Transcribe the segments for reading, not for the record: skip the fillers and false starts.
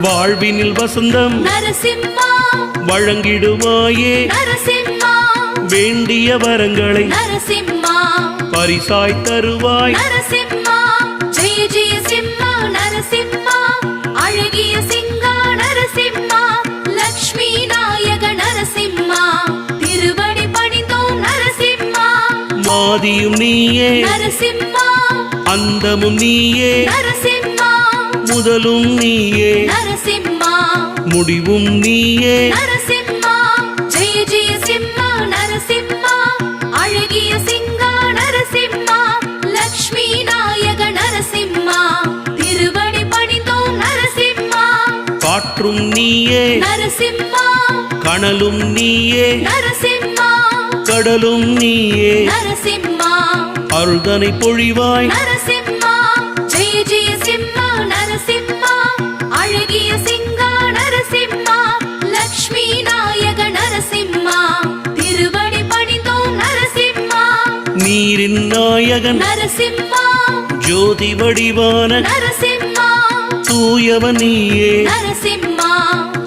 வாழ்வினில் வசந்தம் நரசிம்மா வழங்கிடுவாயே நரசிம்மா வேண்டிய வரங்களை நரசிம்மா பரிசாய் தருவாய் நரசிம்மா ஜெய ஜெய சிம்மா நரசிம்மா அழகிய சிங்கா நரசிம்மா லக்ஷ்மி நாயக நரசிம்மா திருவடி பணிந்தோம் நரசிம்மா மாதியும் நீயே நரசிம்மா அந்தமும் நீயே நரசிம்மா முதலும் நீயே நரசிம்மா முடிவும் நீயே நரசிம்மா ஜெய ஜெய சிம்மா நரசிம்மா அழகிய சிங்கா நரசிம்மா லக்ஷ்மி நாயக நரசிம்மா திருவடி பணிந்தோம் நரசிம்மா காற்றும் நீயே நரசிம்மா கனலும் நீயே நரசிம்மா கடலும் நீயே நரசிம்மா அருள்தனை பொழிவாய் நரசிம்மா ஜெய ஜெய சிம்மா நரசிம்மா அழகிய சிங்கா நரசிம்மா லக்ஷ்மி நாயக நரசிம்மா திருவடி பணிந்தோம் நரசிம்மா நீரின் நாயகன் நரசிம்மா ஜோதி வடிவான நரசிம்மா தூயவன் நீயே நரசிம்மா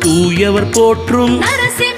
தூயவர் போற்றும் நரசிம்மா